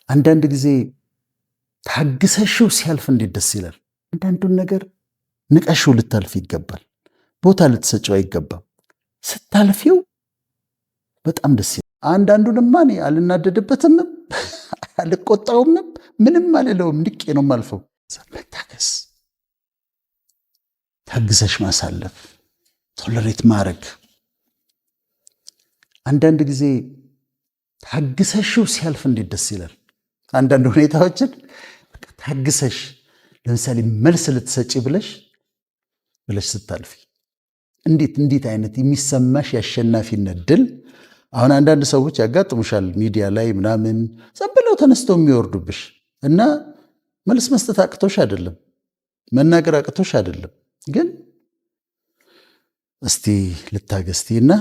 አንዳንድ ጊዜ ታግሰሽው ሲያልፍ እንዴት ደስ ይላል። አንዳንዱን ነገር ንቀሽው ልታልፍ ይገባል። ቦታ ልትሰጪው አይገባም። ስታልፊው በጣም ደስ ይላል። አንዳንዱንማ እኔ አልናደድበትም፣ አልቆጣውም፣ ምንም አልለውም፣ ንቄ ነው የማልፈው። መታገስ፣ ታግሰሽ ማሳለፍ፣ ቶለሬት ማድረግ። አንዳንድ ጊዜ ታግሰሽው ሲያልፍ እንዴት ደስ ይላል። አንዳንድ ሁኔታዎችን ታግሰሽ፣ ለምሳሌ መልስ ልትሰጪ ብለሽ ስታልፊ እንዴት አይነት የሚሰማሽ የአሸናፊነት ድል። አሁን አንዳንድ ሰዎች ያጋጥሙሻል ሚዲያ ላይ ምናምን ዝም ብለው ተነስተው የሚወርዱብሽ እና መልስ መስጠት አቅቶሽ አይደለም፣ መናገር አቅቶሽ አይደለም። ግን እስቲ ልታገስቲ እና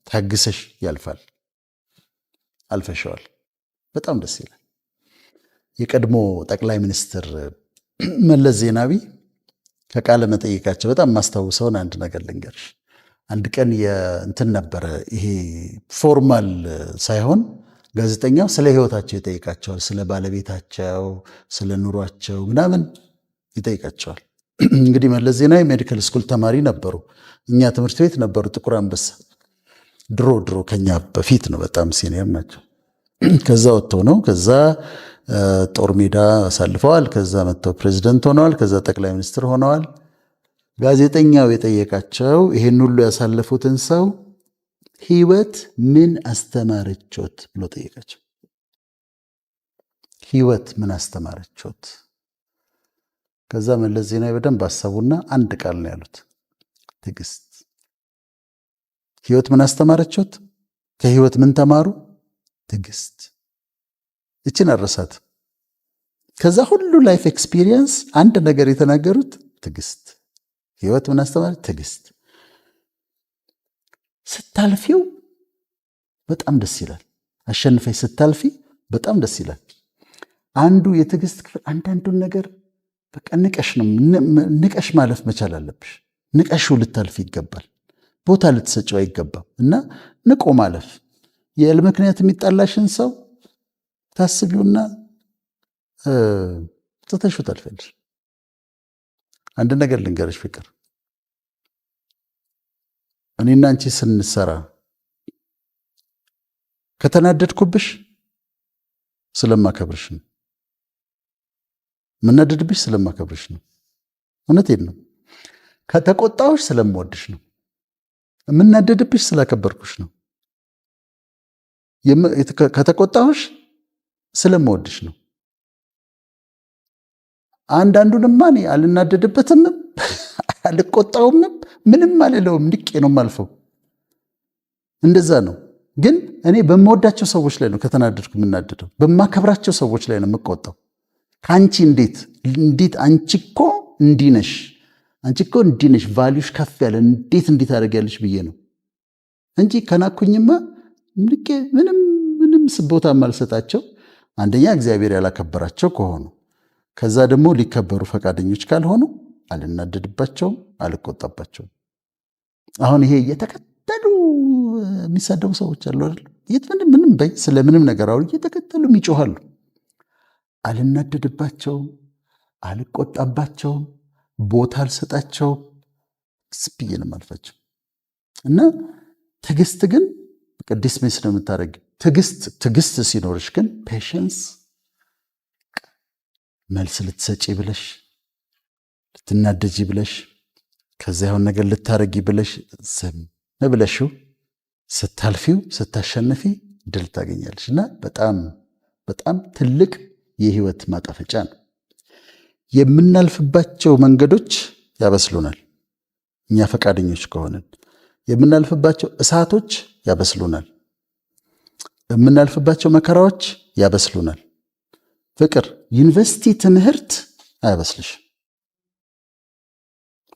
ታግሰሽ ያልፋል። አልፈሸዋል። በጣም ደስ ይላል። የቀድሞ ጠቅላይ ሚኒስትር መለስ ዜናዊ ከቃለ መጠይቃቸው በጣም ማስታውሰውን አንድ ነገር ልንገርሽ። አንድ ቀን እንትን ነበረ፣ ይሄ ፎርማል ሳይሆን ጋዜጠኛው ስለ ሕይወታቸው ይጠይቃቸዋል። ስለ ባለቤታቸው፣ ስለ ኑሯቸው ምናምን ይጠይቃቸዋል። እንግዲህ መለስ ዜናዊ ሜዲካል ስኩል ተማሪ ነበሩ። እኛ ትምህርት ቤት ነበሩ፣ ጥቁር አንበሳ። ድሮ ከኛ በፊት ነው፣ በጣም ሲኒየር ናቸው። ከዛ ወጥተው ነው፣ ከዛ ጦር ሜዳ አሳልፈዋል። ከዛ መጥተው ፕሬዚደንት ሆነዋል። ከዛ ጠቅላይ ሚኒስትር ሆነዋል። ጋዜጠኛው የጠየቃቸው ይሄን ሁሉ ያሳለፉትን ሰው ህይወት ምን አስተማረቾት ብሎ ጠየቃቸው። ህይወት ምን አስተማረቾት? ከዛ መለስ ዜናዊ በደንብ አሰቡና አንድ ቃል ነው ያሉት፣ ትዕግስት። ህይወት ምን አስተማረቾት? ከህይወት ምን ተማሩ? ትዕግስት። እችን አረሳት። ከዛ ሁሉ ላይፍ ኤክስፒሪየንስ አንድ ነገር የተናገሩት ትዕግስት። ህይወት ምን አስተማረች? ትዕግስት። ስታልፊው በጣም ደስ ይላል። አሸንፈሽ ስታልፊ በጣም ደስ ይላል። አንዱ የትዕግስት ክፍል አንዳንዱን ነገር በቃ ንቀሽ ማለፍ መቻል አለብሽ። ንቀሽው ልታልፍ ይገባል። ቦታ ልትሰጪው አይገባም። እና ንቆ ማለፍ የል ምክንያት የሚጣላሽን ሰው ታስቢውና ትተሽው ታልፈልሽ። አንድ ነገር ልንገርሽ ፍቅር፣ እኔና አንቺ ስንሰራ ከተናደድኩብሽ ስለማከብርሽ ነው። የምናደድብሽ ስለማከብርሽ ነው። እውነቴን ነው። ከተቆጣሁሽ ስለምወድሽ ነው። የምናደድብሽ ስላከበርኩሽ ነው። ከተቆጣሁሽ ስለምወድሽ ነው። አንዳንዱንማ እኔ አልናደድበትም፣ አልቆጣውም፣ ምንም አልለውም፣ ንቄ ነው የማልፈው። እንደዛ ነው። ግን እኔ በምወዳቸው ሰዎች ላይ ነው ከተናደድኩ የምናደደው። በማከብራቸው ሰዎች ላይ ነው የምቆጣው። ከአንቺ እንዴት አንቺ እኮ እንዲህ ነሽ፣ አንቺ እኮ እንዲህ ነሽ፣ ቫልዩሽ ከፍ ያለ እንዴት አደርጊያለሽ ብዬ ነው እንጂ ከናኩኝማ ንቄ ምንም ቦታ ማልሰጣቸው። አንደኛ እግዚአብሔር ያላከበራቸው ከሆኑ፣ ከዛ ደግሞ ሊከበሩ ፈቃደኞች ካልሆኑ አልናደድባቸውም፣ አልቆጣባቸውም። አሁን ይሄ እየተከተሉ የሚሳደቡ ሰዎች አሉ አይደል? ምንም በይ ስለምንም ነገር አሁን እየተከተሉ ይጮሃሉ። አልናደድባቸውም፣ አልቆጣባቸውም፣ ቦታ አልሰጣቸውም። ስብዬ ነው የማልፋቸው። እና ትዕግስት ግን ቅድስ ሜስ ነው የምታደርጊው። ትዕግስት ሲኖርሽ ግን ፔሽንስ፣ መልስ ልትሰጪ ብለሽ ልትናደጂ ብለሽ ከዚያ የሆነ ነገር ልታረጊ ብለሽ ዝም ብለሽው ስታልፊው ስታሸንፊ ድል ታገኛለሽ። እና በጣም ትልቅ የህይወት ማጣፈጫ ነው። የምናልፍባቸው መንገዶች ያበስሉናል። እኛ ፈቃደኞች ከሆንን የምናልፍባቸው እሳቶች ያበስሉናል። የምናልፍባቸው መከራዎች ያበስሉናል። ፍቅር ዩኒቨርሲቲ ትምህርት አያበስልሽም፣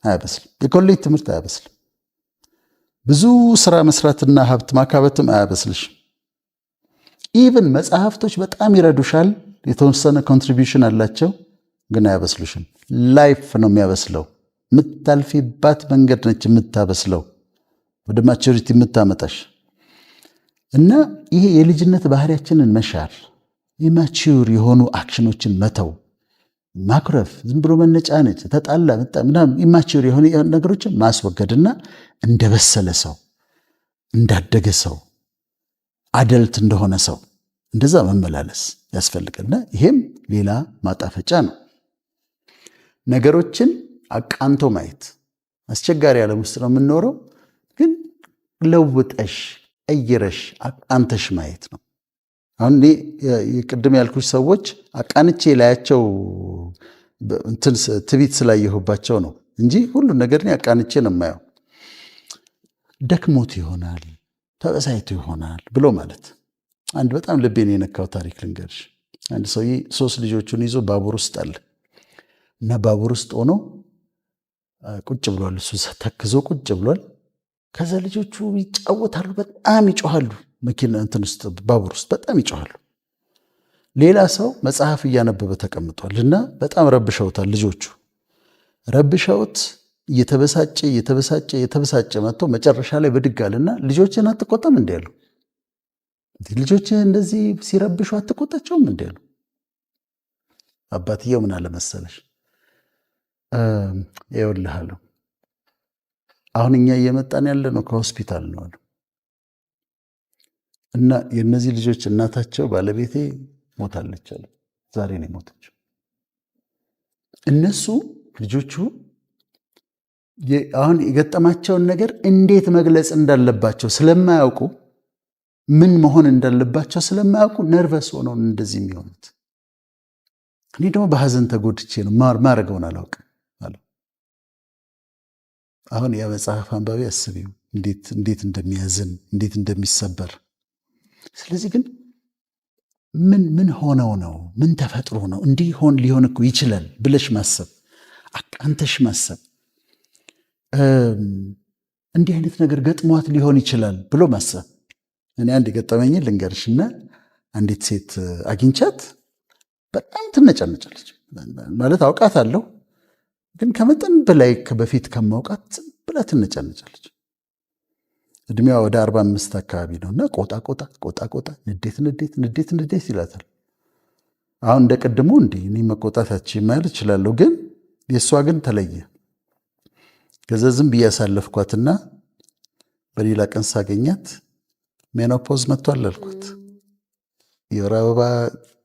አያበስልም። የኮሌጅ ትምህርት አያበስልም። ብዙ ስራ መስራትና ሀብት ማካበትም አያበስልሽም። ኢቭን መጽሐፍቶች በጣም ይረዱሻል፣ የተወሰነ ኮንትሪቢዩሽን አላቸው፣ ግን አያበስሉሽም። ላይፍ ነው የሚያበስለው። የምታልፊባት መንገድ ነች የምታበስለው፣ ወደ ማቹሪቲ የምታመጣሽ። እና ይሄ የልጅነት ባህሪያችንን መሻር ኢማቹር የሆኑ አክሽኖችን መተው፣ ማኩረፍ፣ ዝም ብሎ መነጫነጭ፣ ተጣላ ምናምን ኢማቹር የሆኑ ነገሮችን ማስወገድና እንደበሰለ ሰው እንዳደገ ሰው አደልት እንደሆነ ሰው እንደዛ መመላለስ ያስፈልጋልና ይሄም ሌላ ማጣፈጫ ነው። ነገሮችን አቃንቶ ማየት አስቸጋሪ ዓለም ውስጥ ነው የምንኖረው፣ ግን ለውጠሽ ቀይረሽ አቃንተሽ ማየት ነው። አሁን ቅድም ያልኩሽ ሰዎች አቃንቼ ላያቸው ትቢት ስላየሁባቸው ነው እንጂ ሁሉ ነገር አቃንቼ ነው የማየው። ደክሞት ይሆናል ተበሳይቶ ይሆናል ብሎ ማለት። አንድ በጣም ልቤን የነካው ታሪክ ልንገርሽ። አንድ ሰውዬ 3 ልጆቹን ይዞ ባቡር ውስጥ አለ እና ባቡር ውስጥ ሆኖ ቁጭ ብሏል። እሱ ተክዞ ቁጭ ብሏል። ከዛ ልጆቹ ይጫወታሉ፣ በጣም ይጮሃሉ። መኪና እንትን ውስጥ ባቡር ውስጥ በጣም ይጮሃሉ። ሌላ ሰው መጽሐፍ እያነበበ ተቀምጧል እና በጣም ረብሸውታል። ልጆቹ ረብሸውት እየተበሳጨ መጥቶ መጨረሻ ላይ ብድግ አለና ልጆችን አትቆጣም እንዲ ያሉ፣ ልጆች እንደዚህ ሲረብሹ አትቆጣቸውም እንዲ ያሉ። አባትየው ምን አለ መሰለሽ፣ ይኸውልህ አለው አሁን እኛ እየመጣን ያለ ነው ከሆስፒታል ነው አሉ እና የእነዚህ ልጆች እናታቸው ባለቤቴ ሞታለች አለ። ዛሬ ነው የሞተችው። እነሱ ልጆቹ አሁን የገጠማቸውን ነገር እንዴት መግለጽ እንዳለባቸው ስለማያውቁ፣ ምን መሆን እንዳለባቸው ስለማያውቁ ነርቨስ ሆነው እንደዚህ የሚሆኑት። እኔ ደግሞ በሐዘን ተጎድቼ ነው ማረገውን አላውቅም አለው። አሁን ያ መጽሐፍ አንባቢ አስቢው እንዴት እንደሚያዝን እንዴት እንደሚሰበር። ስለዚህ ግን ምን ሆነው ነው ምን ተፈጥሮ ነው እንዲህ ሊሆን እኮ ይችላል ብለሽ ማሰብ፣ አቃንተሽ ማሰብ። እንዲህ አይነት ነገር ገጥሟት ሊሆን ይችላል ብሎ ማሰብ። እኔ አንድ የገጠመኝን ልንገርሽና አንዲት ሴት አግኝቻት በጣም ትነጫነጫለች። ማለት አውቃታለሁ፣ ግን ከመጠን በላይ በፊት ከማውቃት ብላ ትነጫነጫለች። እድሜዋ ወደ 45 አካባቢ ነውና ቆጣ ንዴት ይላታል። አሁን እንደ ቅድሙ እንዲህ እኔ መቆጣታችን ማለት እችላለሁ፣ ግን የእሷ ግን ተለየ። ከዛ ዝም ብዬ ያሳለፍኳትና በሌላ ቀን ሳገኛት ሜኖፖዝ መጥቷል አልኳት። የወር አበባ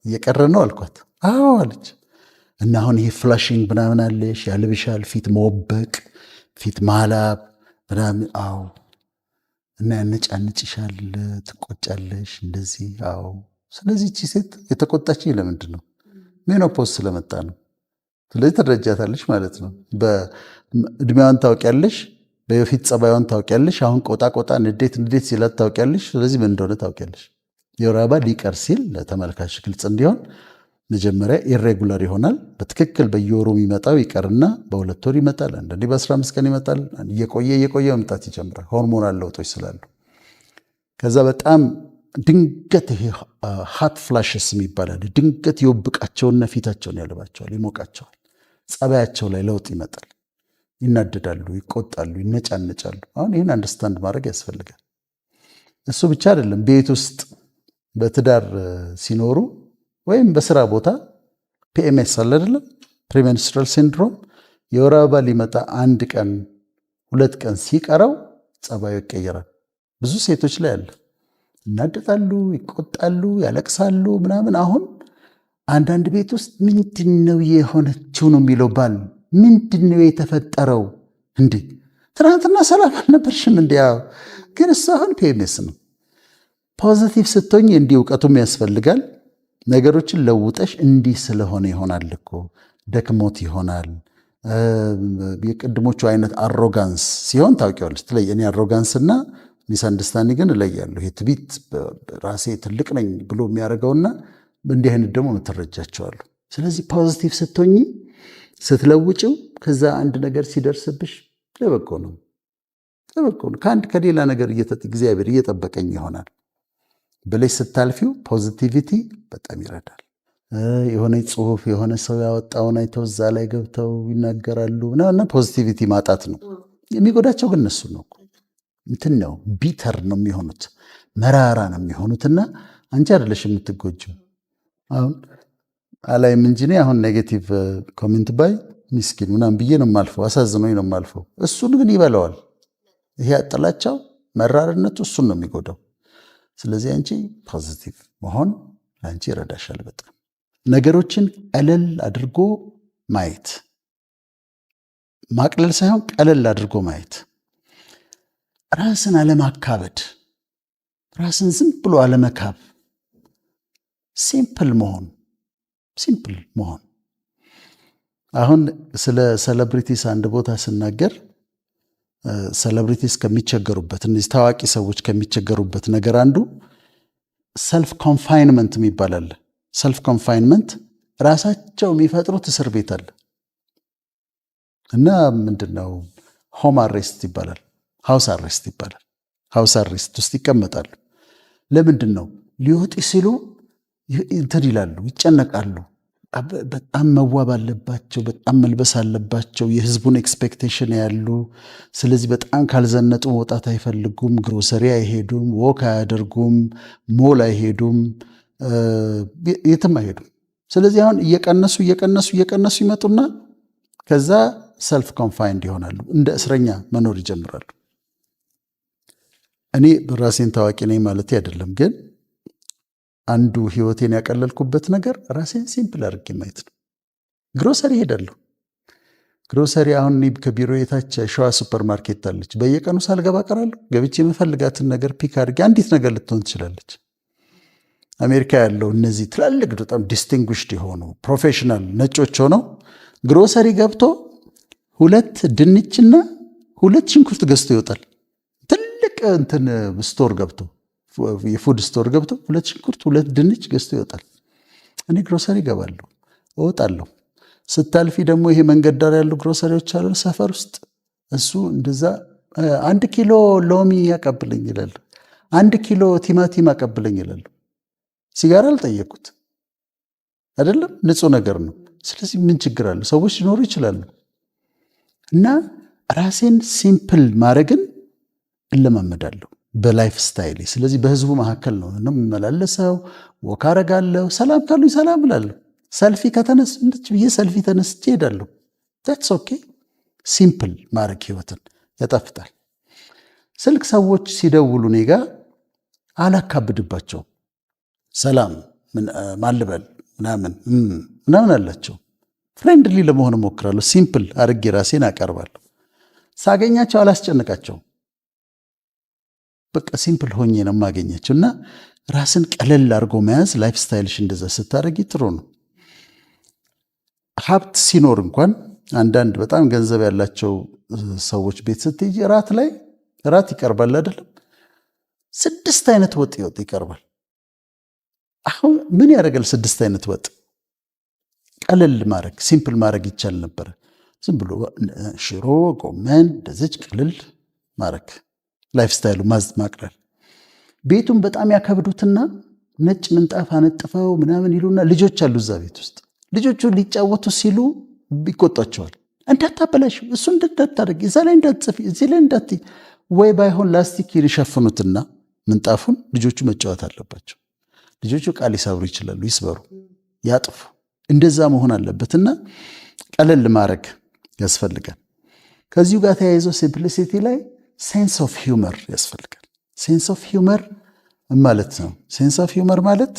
እየቀረ ነው አልኳት። አዎ አለች። እና አሁን ይሄ ፍላሽንግ ምናምን አለሽ፣ ያልብሻል፣ ፊት መወበቅ፣ ፊት ማላብ ምናምን። አዎ። እና ያነጫንጭሻል፣ ትቆጫለሽ እንደዚህ። አዎ። ስለዚህ እቺ ሴት የተቆጣችኝ ለምንድን ነው? ሜኖፖዝ ስለመጣ ነው። ስለዚህ ትረጃታለሽ ማለት ነው። በእድሜዋን ታውቂያለሽ፣ በፊት ጸባዩን ታውቂያለሽ። አሁን ቆጣ ንዴት ሲላት ታውቂያለሽ። ስለዚህ ምን እንደሆነ ታውቂያለሽ። የወር አበባ ሊቀር ሲል ለተመልካች ግልጽ እንዲሆን መጀመሪያ ኢሬጉላር ይሆናል። በትክክል በየወሩ የሚመጣው ይቀርና በ2 ወር ይመጣል፣ አንዳንዴ በ15 ቀን ይመጣል። እየቆየ መምጣት ይጀምራል፣ ሆርሞናል ለውጦች ስላሉ። ከዛ በጣም ድንገት ይሄ ሃት ፍላሽስ ይባላል። ድንገት ይወብቃቸውና ፊታቸውን ያልባቸዋል፣ ይሞቃቸዋል። ጸባያቸው ላይ ለውጥ ይመጣል። ይናደዳሉ፣ ይቆጣሉ፣ ይነጫነጫሉ። አሁን ይህን አንደርስታንድ ማድረግ ያስፈልጋል። እሱ ብቻ አይደለም፣ ቤት ውስጥ በትዳር ሲኖሩ ወይም በስራ ቦታ ፒኤምኤስ አለ አይደለም፣ ፕሪሜንስትራል ሲንድሮም፣ የወር አበባ ሊመጣ 1 ቀን 2 ቀን ሲቀረው ጸባዩ ይቀየራል። ብዙ ሴቶች ላይ አለ። ይናደጣሉ፣ ይቆጣሉ፣ ያለቅሳሉ ምናምን። አሁን አንዳንድ ቤት ውስጥ ምንድነው የሆነችው ነው የሚለው ባል። ምንድነው የተፈጠረው? እንዴ ትናንትና ሰላም አልነበርሽም? እንዲ ግን እሱ አሁን ፒኤምኤስ ነው። ፖዚቲቭ ስትሆኝ እንዲህ እውቀቱም ያስፈልጋል። ነገሮችን ለውጠሽ እንዲህ ስለሆነ ይሆናል እኮ ደክሞት ይሆናል። የቅድሞቹ አይነት አሮጋንስ ሲሆን ታውቂዋለሽ። ትለይ እኔ አሮጋንስና ሚስ አንደርስታንዲንግ ግን እለያለሁ። ይሄ ትቢት ራሴ ትልቅ ነኝ ብሎ የሚያደርገውና እንዲህ አይነት ደግሞ ምትረጃቸዋሉ። ስለዚህ ፖዚቲቭ ስትሆኝ ስትለውጭው፣ ከዛ አንድ ነገር ሲደርስብሽ ለበጎ ነው። ከሌላ ነገር እግዚአብሔር እየጠበቀኝ ይሆናል ብለሽ ስታልፊው ፖዚቲቪቲ በጣም ይረዳል። የሆነ ጽሁፍ የሆነ ሰው ያወጣውን አይተው እዛ ላይ ገብተው ይናገራሉ እና ፖዚቲቪቲ ማጣት ነው የሚጎዳቸው። ግን እነሱ ነው እንትን ነው ቢተር ነው የሚሆኑት፣ መራራ ነው የሚሆኑትና አንቺ አይደለሽ የምትጎጂው። አሁን አላይም እንጂ እኔ አሁን ኔጌቲቭ ኮሜንት ባይ ሚስኪን ምናምን ብዬ ነው የማልፈው፣ አሳዝኖኝ ነው የማልፈው። እሱን ግን ይበላዋል። ይሄ ጥላቻው መራርነቱ እሱን ነው የሚጎዳው። ስለዚህ አንቺ ፖዚቲቭ መሆን ለአንቺ ይረዳሻል በጣም። ነገሮችን ቀለል አድርጎ ማየት፣ ማቅለል ሳይሆን ቀለል አድርጎ ማየት፣ ራስን አለማካበድ፣ ራስን ዝም ብሎ አለመካብ፣ ሲምፕል መሆን። አሁን ስለ ሴሌብሪቲስ አንድ ቦታ ስናገር ሴሌብሪቲስ ከሚቸገሩበት እነዚህ ታዋቂ ሰዎች ከሚቸገሩበት ነገር አንዱ ሰልፍ ኮንፋይንመንት ይባላል። ሰልፍ ኮንፋይንመንት ራሳቸው የሚፈጥሩት እስር ቤት አለ እና ምንድነው ሆም አሬስት ይባላል፣ ሃውስ አሬስት ይባላል። ሃውስ አሬስት ውስጥ ይቀመጣሉ። ለምንድን ነው? ሊወጡ ሲሉ እንትን ይላሉ፣ ይጨነቃሉ። በጣም መዋብ አለባቸው፣ በጣም መልበስ አለባቸው፣ የህዝቡን ኤክስፔክቴሽን ያሉ። ስለዚህ በጣም ካልዘነጡ መውጣት አይፈልጉም፣ ግሮሰሪ አይሄዱም፣ ወክ አያደርጉም፣ ሞል አይሄዱም፣ የትም አይሄዱም። ስለዚህ አሁን እየቀነሱ ይመጡና ከዛ ሰልፍ ኮንፋይንድ ይሆናሉ፣ እንደ እስረኛ መኖር ይጀምራሉ። እኔ ራሴን ታዋቂ ነኝ ማለት አይደለም፣ ግን አንዱ ህይወቴን ያቀለልኩበት ነገር ራሴን ሲምፕል አድርጌ ማየት ነው። ግሮሰሪ ሄዳለሁ። ግሮሰሪ አሁን ከቢሮ የታች ሸዋ ሱፐር ማርኬት አለች። በየቀኑ ሳልገባ ቀራለሁ። ገብቼ የምፈልጋትን ነገር ፒክ አድርጌ አንዲት ነገር ልትሆን ትችላለች። አሜሪካ ያለው እነዚህ ትላልቅ በጣም ዲስቲንጉሽድ የሆኑ ፕሮፌሽናል ነጮች ሆነው ግሮሰሪ ገብቶ 2 ድንችና 2 ሽንኩርት ገዝቶ ይወጣል። ትልቅ እንትን ስቶር ገብቶ የፉድ ስቶር ገብቶ 2 ሽንኩርት 2 ድንች ገዝቶ ይወጣል። እኔ ግሮሰሪ ገባለሁ፣ እወጣለሁ። ስታልፊ ደግሞ ይሄ መንገድ ዳር ያሉ ግሮሰሪዎች አሉ ሰፈር ውስጥ፣ እሱ እንደዛ 1 ኪሎ ሎሚ ያቀብለኝ ይላል፣ 1 ኪሎ ቲማቲም ያቀብለኝ ይላል። ሲጋራ አልጠየቁት አይደለም፣ ንጹህ ነገር ነው። ስለዚህ ምን ችግር አለ? ሰዎች ሊኖሩ ይችላሉ። እና ራሴን ሲምፕል ማድረግን እለማመዳለሁ በላይፍ ስታይል። ስለዚህ በህዝቡ መካከል ነው የምመላለሰው፣ ወክ አረጋለሁ፣ ሰላም ካሉኝ ሰላም እላለሁ። ሰልፊ ከተነስች ብዬ ሰልፊ ተነስቼ ሄዳለሁ። ታትስ ኦኬ። ሲምፕል ማድረግ ህይወትን ያጣፍጣል። ስልክ ሰዎች ሲደውሉ እኔ ጋ አላካብድባቸውም። ሰላም ማልበል ምናምን አላቸው። ፍሬንድሊ ለመሆን እሞክራለሁ። ሲምፕል አድርጌ ራሴን አቀርባለሁ። ሳገኛቸው አላስጨንቃቸውም። በቃ ሲምፕል ሆኜ ነው የማገኛቸው። እና ራስን ቀለል አድርጎ መያዝ ላይፍ ስታይልሽ እንደዛ ስታደርጊ ጥሩ ነው። ሀብት ሲኖር እንኳን አንዳንድ በጣም ገንዘብ ያላቸው ሰዎች ቤት ስትሄጂ ራት ይቀርባል አይደለም? 6 አይነት ወጥ ይቀርባል። አሁን ምን ያደርጋል? 6 አይነት ወጥ ቀለል ማድረግ ሲምፕል ማድረግ ይቻል ነበረ። ዝም ብሎ ሽሮ፣ ጎመን እንደዚች ቀለል ማድረግ ላይፍ ስታይሉ ማቅለል። ቤቱን በጣም ያከብዱትና ነጭ ምንጣፍ አነጥፈው ምናምን ይሉና ልጆች አሉ እዛ ቤት ውስጥ። ልጆቹ ሊጫወቱ ሲሉ ይቆጣቸዋል። እንዳታበላሽ፣ እሱ እንዳታደርግ፣ እዛ ላይ እንዳትጽፊ፣ እዚህ ላይ እንዳትይ። ወይ ባይሆን ላስቲክ ይሸፍኑትና ምንጣፉን ልጆቹ መጫወት አለባቸው። ልጆቹ ቃል ሊሰብሩ ይችላሉ፣ ይስበሩ፣ ያጥፉ። እንደዛ መሆን አለበትና ቀለል ማድረግ ያስፈልጋል። ከዚሁ ጋር ተያይዞ ሲምፕሊሲቲ ላይ ሴንስ ኦፍ ሂውመር ያስፈልጋል። ሴንስ ኦፍ ሂውመር ማለት ነው። ሴንስ ኦፍ ሂውመር ማለት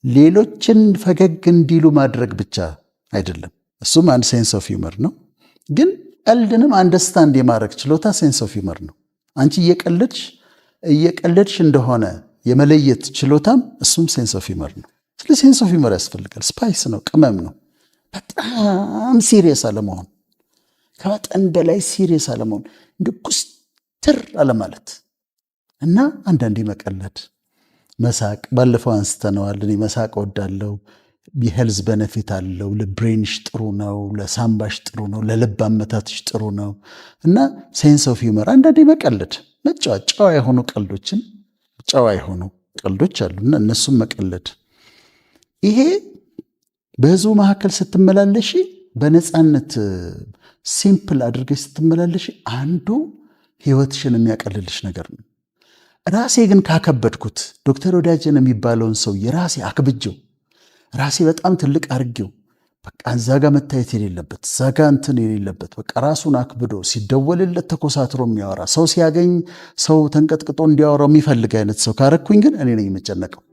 ሌሎችን ፈገግ እንዲሉ ማድረግ ብቻ አይደለም። እሱም አንድ ሴንስ ኦፍ ሂውመር ነው። ግን ቀልድንም አንደርስታንድ የማድረግ ችሎታ ሴንስ ኦፍ ሂውመር ነው። አንቺ እየቀለድሽ እንደሆነ የመለየት ችሎታም እሱም ሴንስ ኦፍ ሂውመር ነው። ስለ ሴንስ ኦፍ ሂውመር ያስፈልጋል። ስፓይስ ነው፣ ቅመም ነው። በጣም ሲሪየስ አለመሆን፣ ከመጠን በላይ ሲሪየስ አለመሆን፣ እንደ ኩስትር አለማለት እና አንዳንዴ መቀለድ፣ መሳቅ። ባለፈው አንስተነዋል። እኔ መሳቅ እወዳለሁ። የሄልዝ በነፊት አለው። ለብሬንሽ ጥሩ ነው፣ ለሳምባሽ ጥሩ ነው፣ ለልብ አመታትሽ ጥሩ ነው። እና ሴንስ ኦፍ ሂውመር አንዳንዴ መቀለድ፣ መጫወት፣ ጨዋ የሆኑ ቀልዶች አሉና እነሱም መቀለድ። ይሄ በህዝቡ መካከል ስትመላለሽ በነፃነት ሲምፕል አድርገሽ ስትመላለሽ አንዱ ህይወትሽን የሚያቀልልሽ ነገር ነው። ራሴ ግን ካከበድኩት ዶክተር ወዳጄን የሚባለውን ሰው የራሴ አክብጀው ራሴ በጣም ትልቅ አርጌው በቃ እዛ ጋ መታየት የሌለበት እዛ ጋ እንትን የሌለበት በቃ ራሱን አክብዶ ሲደወልለት ተኮሳትሮ የሚያወራ ሰው ሲያገኝ ሰው ተንቀጥቅጦ እንዲያወራው የሚፈልግ አይነት ሰው ካረኩኝ ግን እኔ ነኝ የምጨነቀው።